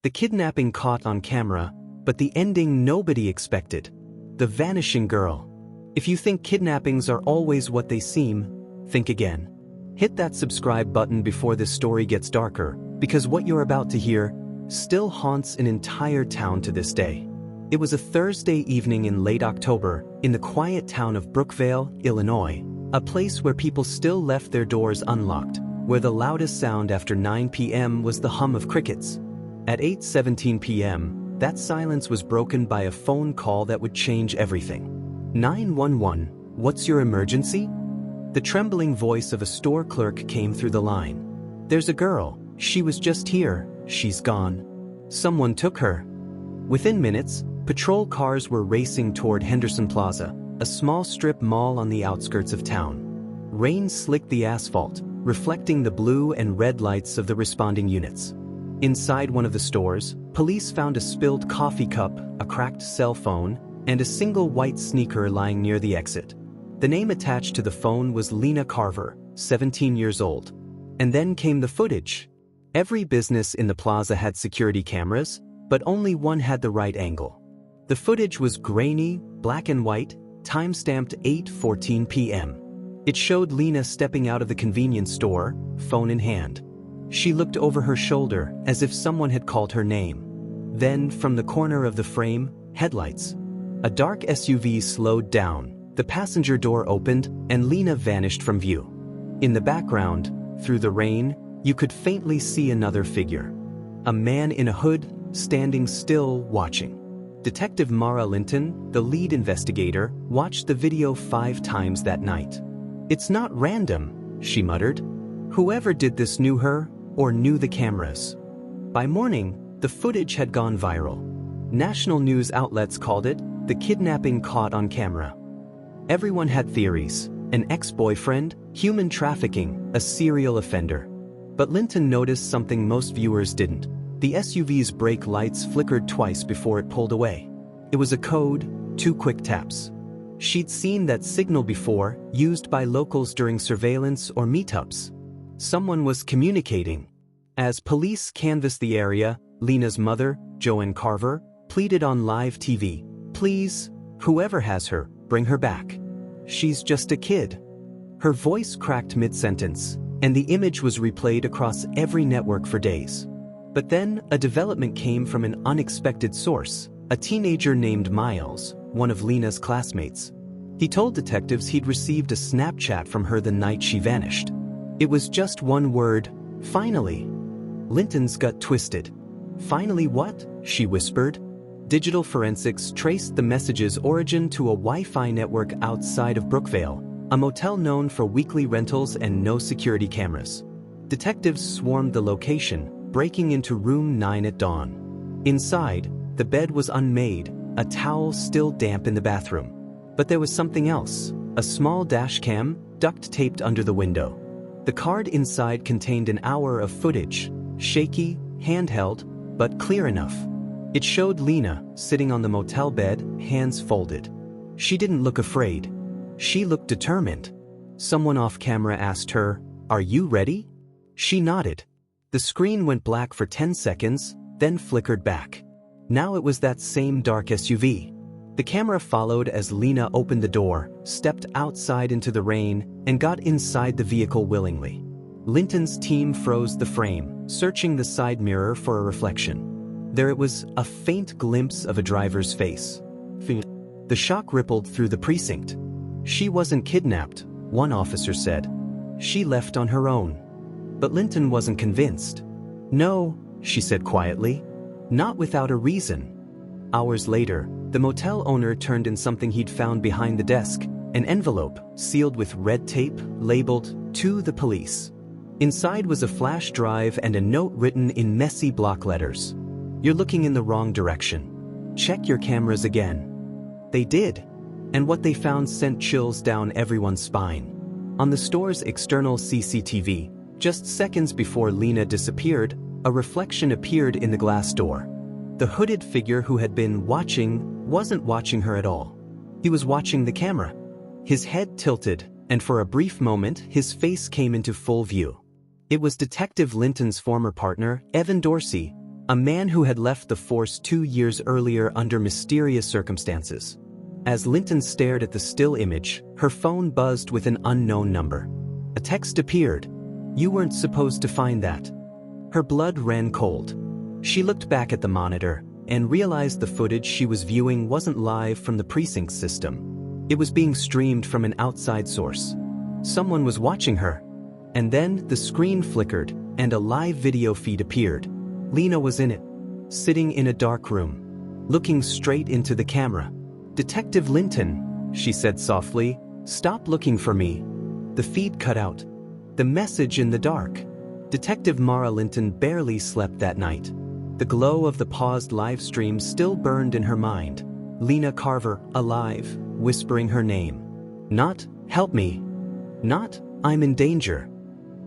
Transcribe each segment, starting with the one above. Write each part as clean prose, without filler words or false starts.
The kidnapping caught on camera, but the ending nobody expected. The vanishing girl. If you think kidnappings are always what they seem, think again. Hit that subscribe button before this story gets darker, because what you're about to hear still haunts an entire town to this day. It was a Thursday evening in late October, in the quiet town of Brookvale, Illinois, a place where people still left their doors unlocked, where the loudest sound after 9 p.m. was the hum of crickets. At 8:17 p.m., that silence was broken by a phone call that would change everything. 911, what's your emergency? The trembling voice of a store clerk came through the line. There's a girl, she was just here, she's gone. Someone took her. Within minutes, patrol cars were racing toward Henderson Plaza, a small strip mall on the outskirts of town. Rain slicked the asphalt, reflecting the blue and red lights of the responding units. Inside one of the stores, police found a spilled coffee cup, a cracked cell phone, and a single white sneaker lying near the exit. The name attached to the phone was Lena Carver, 17 years old. And then came the footage. Every business in the plaza had security cameras, but only one had the right angle. The footage was grainy, black and white, time-stamped 8:14 p.m. It showed Lena stepping out of the convenience store, phone in hand. She looked over her shoulder as if someone had called her name. Then, from the corner of the frame, headlights. A dark SUV slowed down, the passenger door opened, and Lena vanished from view. In the background, through the rain, you could faintly see another figure. A man in a hood, standing still, watching. Detective Mara Linton, the lead investigator, watched the video 5 times that night. It's not random, she muttered. Whoever did this knew her, or knew the cameras. By morning, the footage had gone viral. National news outlets called it the kidnapping caught on camera. Everyone had theories: an ex-boyfriend, human trafficking, a serial offender. But Linton noticed something most viewers didn't. The SUV's brake lights flickered twice before it pulled away. It was a code, 2 quick taps. She'd seen that signal before, used by locals during surveillance or meetups. Someone was communicating. As police canvassed the area, Lena's mother, Joanne Carver, pleaded on live TV, "Please, whoever has her, bring her back. She's just a kid." Her voice cracked mid-sentence, and the image was replayed across every network for days. But then, a development came from an unexpected source, a teenager named Miles, one of Lena's classmates. He told detectives he'd received a Snapchat from her the night she vanished. It was just one word: finally. Linton's gut twisted. Finally what? She whispered. Digital forensics traced the message's origin to a Wi-Fi network outside of Brookvale, a motel known for weekly rentals and no security cameras. Detectives swarmed the location, breaking into room 9 at dawn. Inside, the bed was unmade, a towel still damp in the bathroom. But there was something else, a small dash cam, duct-taped under the window. The card inside contained an hour of footage, shaky, handheld, but clear enough. It showed Lena, sitting on the motel bed, hands folded. She didn't look afraid. She looked determined. Someone off camera asked her, "Are you ready?" She nodded. The screen went black for 10 seconds, then flickered back. Now it was that same dark SUV. The camera followed as Lena opened the door, stepped outside into the rain, and got inside the vehicle willingly. Linton's team froze the frame, searching the side mirror for a reflection. There it was, a faint glimpse of a driver's face. The shock rippled through the precinct. She wasn't kidnapped, one officer said. She left on her own. But Linton wasn't convinced. "No," she said quietly. "Not without a reason." Hours later, the motel owner turned in something he'd found behind the desk, an envelope sealed with red tape labeled, "To the police." Inside was a flash drive and a note written in messy block letters. "You're looking in the wrong direction. Check your cameras again." They did. And what they found sent chills down everyone's spine. On the store's external CCTV, just seconds before Lena disappeared, a reflection appeared in the glass door. The hooded figure who had been watching wasn't watching her at all. He was watching the camera. His head tilted, and for a brief moment his face came into full view. It was Detective Linton's former partner, Evan Dorsey, A man who had left the force 2 years earlier under mysterious circumstances. As Linton stared at the still image, her phone buzzed with an unknown number. A text appeared. "You weren't supposed to find that." Her blood ran cold. She looked back at the monitor and realized the footage she was viewing wasn't live from the precinct system. It was being streamed from an outside source. Someone was watching her. And then the screen flickered and a live video feed appeared. Lena was in it, sitting in a dark room, looking straight into the camera. "Detective Linton," she said softly, "stop looking for me." The feed cut out. The message in the dark. Detective Mara Linton barely slept that night. The glow of the paused live stream still burned in her mind. Lena Carver, alive, whispering her name. Not, "Help me." Not, "I'm in danger."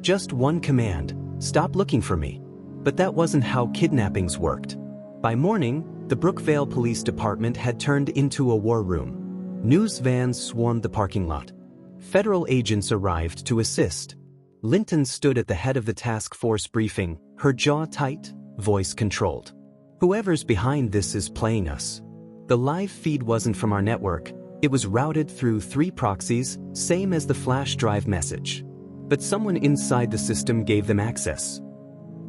Just one command, "Stop looking for me." But that wasn't how kidnappings worked. By morning, the Brookvale Police Department had turned into a war room. News vans swarmed the parking lot. Federal agents arrived to assist. Linton stood at the head of the task force briefing, her jaw tight, voice controlled. "Whoever's behind this is playing us." The live feed wasn't from our network. It was routed through 3 proxies, same as the flash drive message. But someone inside the system gave them access.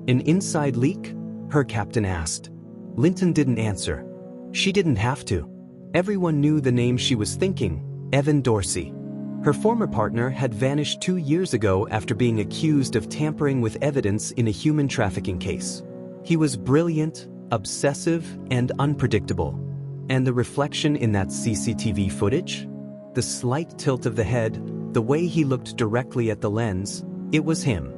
"An inside leak?" her captain asked. Linton didn't answer. She didn't have to. Everyone knew the name she was thinking, Evan Dorsey. Her former partner had vanished 2 years ago after being accused of tampering with evidence in a human trafficking case. He was brilliant, obsessive, and unpredictable. And the reflection in that CCTV footage? The slight tilt of the head, the way he looked directly at the lens, it was him.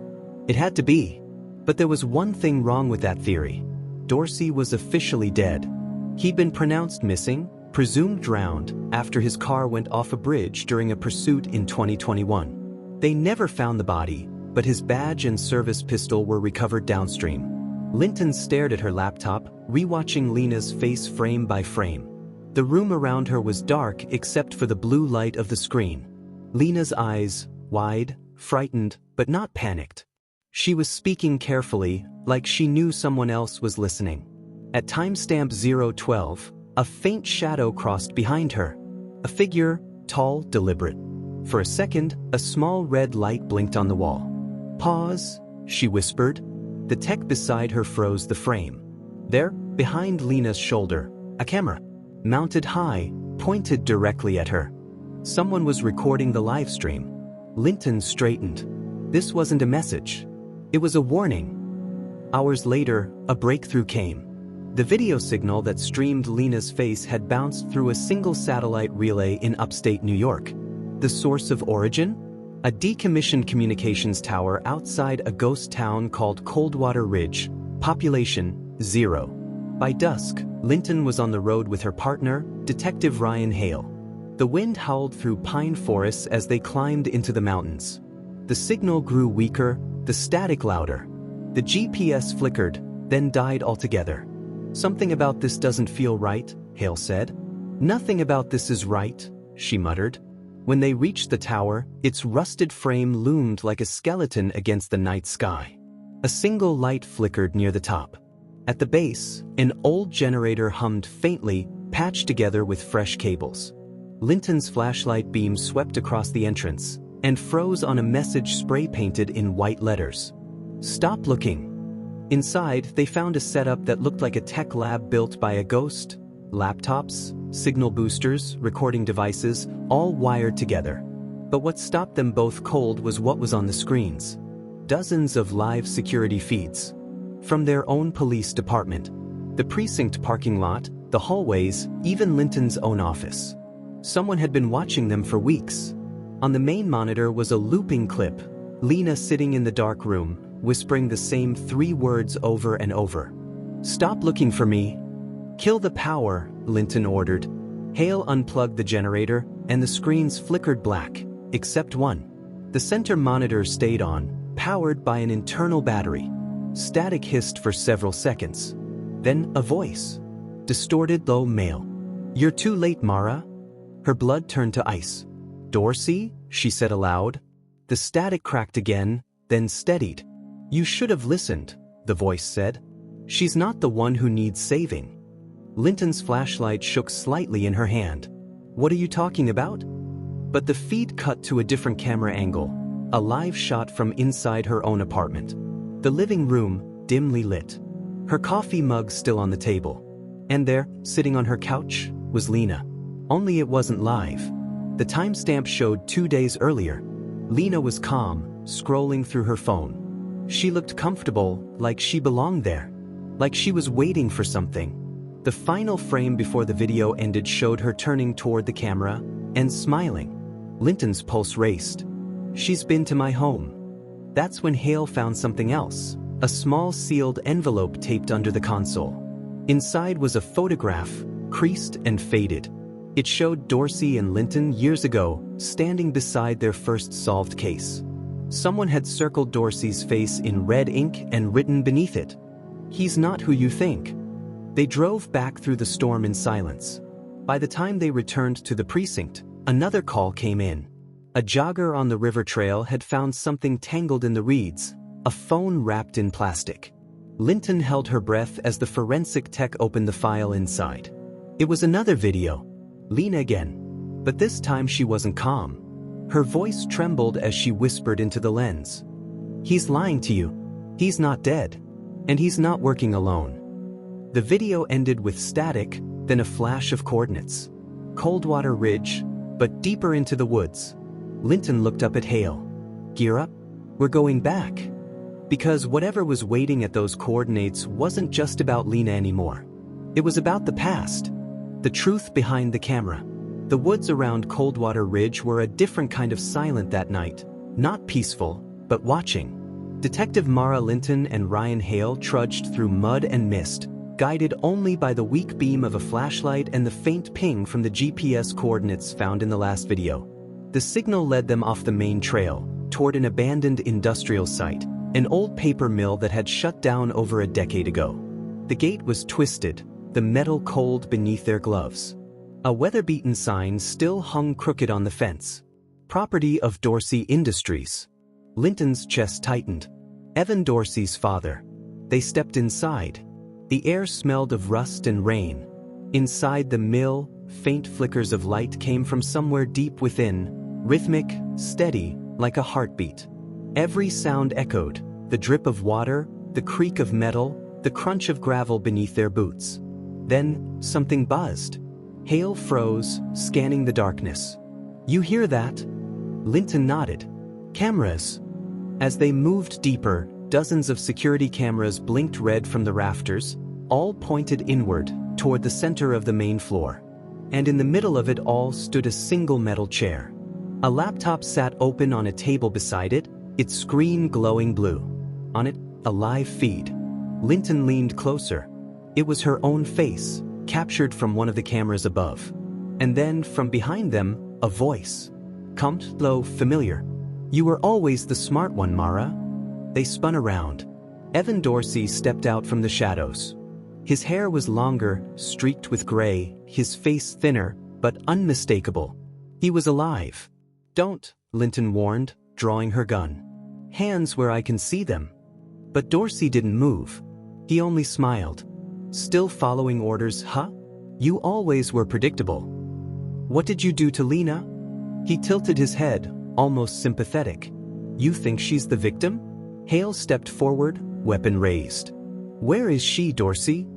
It had to be. But there was one thing wrong with that theory. Dorsey was officially dead. He'd been pronounced missing, presumed drowned, after his car went off a bridge during a pursuit in 2021. They never found the body, but his badge and service pistol were recovered downstream. Linton stared at her laptop, rewatching Lena's face frame by frame. The room around her was dark except for the blue light of the screen. Lena's eyes, wide, frightened, but not panicked. She was speaking carefully, like she knew someone else was listening. At timestamp 012, a faint shadow crossed behind her. A figure, tall, deliberate. For a second, a small red light blinked on the wall. "Pause," she whispered. The tech beside her froze the frame. There, behind Lena's shoulder, a camera. Mounted high, pointed directly at her. Someone was recording the live stream. Linton straightened. This wasn't a message. It was a warning. Hours later, a breakthrough came. The video signal that streamed Lena's face had bounced through a single satellite relay in upstate New York. The source of origin? A decommissioned communications tower outside a ghost town called Coldwater Ridge, population 0. By dusk, Linton was on the road with her partner, Detective Ryan Hale. The wind howled through pine forests as they climbed into the mountains. The signal grew weaker, the static louder. The GPS flickered, then died altogether. "Something about this doesn't feel right," Hale said. "Nothing about this is right," she muttered. When they reached the tower, its rusted frame loomed like a skeleton against the night sky. A single light flickered near the top. At the base, an old generator hummed faintly, patched together with fresh cables. Linton's flashlight beam swept across the entrance and froze on a message spray-painted in white letters. "Stop looking." Inside, they found a setup that looked like a tech lab built by a ghost. Laptops, signal boosters, recording devices, all wired together. But what stopped them both cold was what was on the screens. Dozens of live security feeds. From their own police department. The precinct parking lot, the hallways, even Linton's own office. Someone had been watching them for weeks. On the main monitor was a looping clip. Lena sitting in the dark room, whispering the same 3 words over and over. "Stop looking for me." "Kill the power," Linton ordered. Hale unplugged the generator, and the screens flickered black, except one. The center monitor stayed on, powered by an internal battery. Static hissed for several seconds. Then a voice. Distorted, low male. "You're too late, Mara." Her blood turned to ice. "Dorsey?" she said aloud. The static cracked again, then steadied. "You should have listened," the voice said. She's not the one who needs saving. Linton's flashlight shook slightly in her hand. What are you talking about? But the feed cut to a different camera angle, a live shot from inside her own apartment. The living room, dimly lit. Her coffee mug still on the table. And there, sitting on her couch, was Lena. Only it wasn't live. The timestamp showed 2 days earlier. Lena was calm, scrolling through her phone. She looked comfortable, like she belonged there. Like she was waiting for something. The final frame before the video ended showed her turning toward the camera and smiling. Linton's pulse raced. She's been to my home. That's when Hale found something else. A small sealed envelope taped under the console. Inside was a photograph, creased and faded. It showed Dorsey and Linton years ago, standing beside their first solved case. Someone had circled Dorsey's face in red ink and written beneath it, "He's not who you think." They drove back through the storm in silence. By the time they returned to the precinct, another call came in. A jogger on the river trail had found something tangled in the reeds, a phone wrapped in plastic. Linton held her breath as the forensic tech opened the file inside. It was another video. Lena again. But this time she wasn't calm. Her voice trembled as she whispered into the lens. "He's lying to you. He's not dead. And he's not working alone." The video ended with static, then a flash of coordinates. Coldwater Ridge, but deeper into the woods. Linton looked up at Hale. "Gear up? We're going back." Because whatever was waiting at those coordinates wasn't just about Lena anymore. It was about the past. The truth behind the camera. The woods around Coldwater Ridge were a different kind of silent that night. Not peaceful, but watching. Detective Mara Linton and Ryan Hale trudged through mud and mist, guided only by the weak beam of a flashlight and the faint ping from the GPS coordinates found in the last video. The signal led them off the main trail, toward an abandoned industrial site, an old paper mill that had shut down over a decade ago. The gate was twisted, the metal cold beneath their gloves. A weather-beaten sign still hung crooked on the fence. Property of Dorsey Industries. Linton's chest tightened. Evan Dorsey's father. They stepped inside. The air smelled of rust and rain. Inside the mill, faint flickers of light came from somewhere deep within, rhythmic, steady, like a heartbeat. Every sound echoed, the drip of water, the creak of metal, the crunch of gravel beneath their boots. Then, something buzzed. Hale froze, scanning the darkness. "You hear that?" Linton nodded. "Cameras." As they moved deeper, dozens of security cameras blinked red from the rafters, all pointed inward, toward the center of the main floor. And in the middle of it all stood a single metal chair. A laptop sat open on a table beside it, its screen glowing blue. On it, a live feed. Linton leaned closer. It was her own face, captured from one of the cameras above. And then, from behind them, a voice. Calmed, low, familiar. "You were always the smart one, Mara." They spun around. Evan Dorsey stepped out from the shadows. His hair was longer, streaked with gray, his face thinner, but unmistakable. He was alive. "Don't," Linton warned, drawing her gun. "Hands where I can see them." But Dorsey didn't move. He only smiled. "Still following orders, huh? You always were predictable." "What did you do to Lena?" He tilted his head, almost sympathetic. "You think she's the victim?" Hale stepped forward, weapon raised. "Where is she, Dorsey?"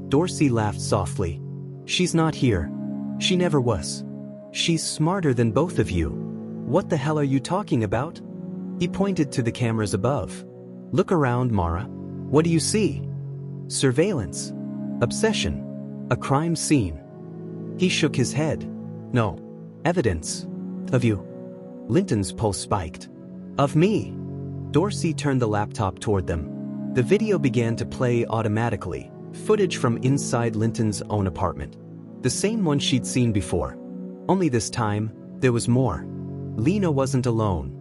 Dorsey laughed softly. "She's not here. She never was. She's smarter than both of you." "What the hell are you talking about?" He pointed to the cameras above. "Look around, Mara. What do you see?" "Surveillance. Obsession. A crime scene." He shook his head. "No. Evidence. Of you." Linton's pulse spiked. "Of me?" Dorsey turned the laptop toward them. The video began to play automatically, footage from inside Linton's own apartment. The same one she'd seen before. Only this time, there was more. Lena wasn't alone.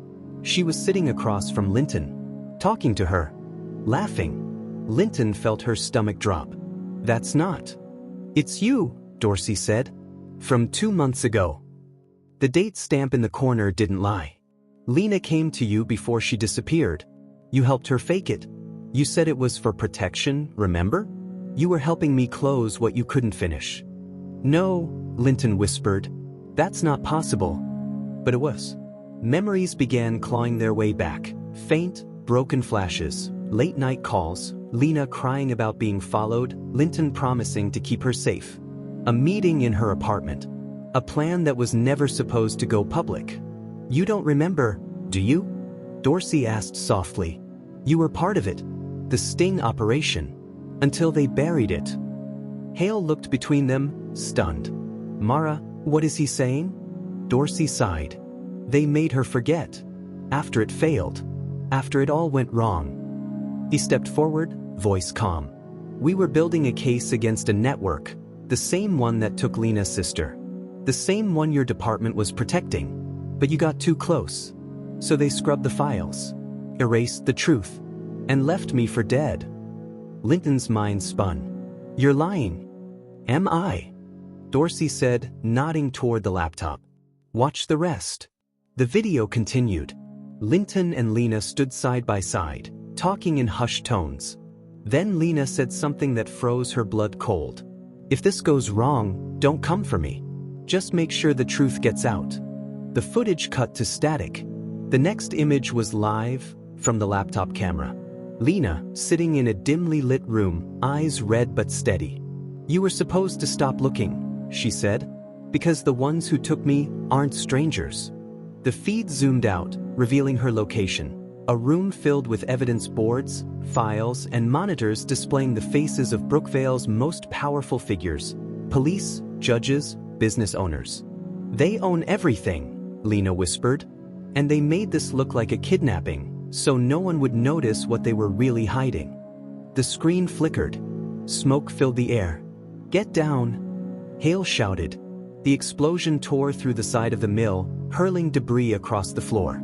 She was sitting across from Linton, talking to her, laughing. Linton felt her stomach drop. "That's not." "It's you," Dorsey said. "From 2 months ago." The date stamp in the corner didn't lie. Lena came to you before she disappeared. You helped her fake it. You said it was for protection, remember? You were helping me close what you couldn't finish. No, Linton whispered. That's not possible. But it was. Memories began clawing their way back. Faint, broken flashes, late-night calls, Lena crying about being followed, Linton promising to keep her safe. A meeting in her apartment. A plan that was never supposed to go public. You don't remember, do you? Dorsey asked softly. You were part of it. The sting operation. Until they buried it. Hale looked between them, stunned. Mara, what is he saying? Dorsey sighed. They made her forget. After it failed. After it all went wrong. He stepped forward, voice calm. We were building a case against a network. The same one that took Lena's sister. The same one your department was protecting. But you got too close. So they scrubbed the files. Erased the truth. And left me for dead. Linton's mind spun. You're lying. Am I? Dorsey said, nodding toward the laptop. Watch the rest. The video continued. Linton and Lena stood side by side, talking in hushed tones. Then Lena said something that froze her blood cold. If this goes wrong, don't come for me. Just make sure the truth gets out. The footage cut to static. The next image was live, from the laptop camera. Lena, sitting in a dimly lit room, eyes red but steady. You were supposed to stop looking, she said, because the ones who took me aren't strangers. The feed zoomed out, revealing her location. A room filled with evidence boards, files, and monitors displaying the faces of Brookvale's most powerful figures. Police, judges, business owners. They own everything, Lena whispered. And they made this look like a kidnapping, so no one would notice what they were really hiding. The screen flickered. Smoke filled the air. Get down, Hale shouted. The explosion tore through the side of the mill, hurling debris across the floor.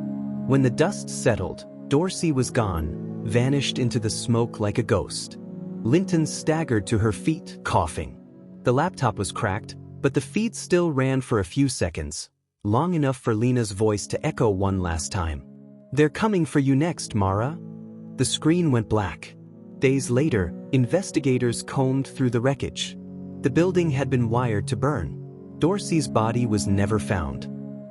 When the dust settled, Dorsey was gone, vanished into the smoke like a ghost. Linton staggered to her feet, coughing. The laptop was cracked, but the feed still ran for a few seconds, long enough for Lena's voice to echo one last time. They're coming for you next, Mara. The screen went black. Days later, investigators combed through the wreckage. The building had been wired to burn. Dorsey's body was never found.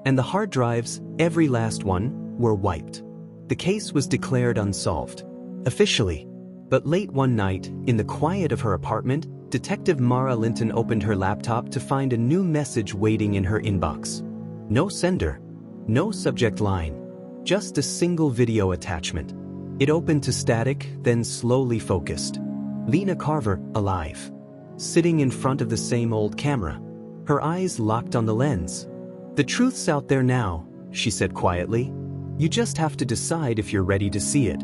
And the hard drives, every last one, were wiped. The case was declared unsolved. Officially. But late one night, in the quiet of her apartment, Detective Mara Linton opened her laptop to find a new message waiting in her inbox. No sender. No subject line. Just a single video attachment. It opened to static, then slowly focused. Lena Carver, alive. Sitting in front of the same old camera. Her eyes locked on the lens. The truth's out there now, she said quietly. You just have to decide if you're ready to see it.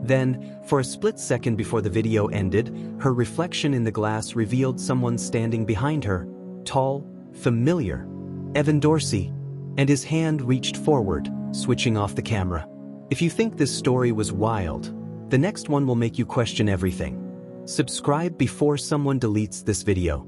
Then, for a split second before the video ended, her reflection in the glass revealed someone standing behind her. Tall, familiar. Evan Dorsey. And his hand reached forward, switching off the camera. If you think this story was wild, the next one will make you question everything. Subscribe before someone deletes this video.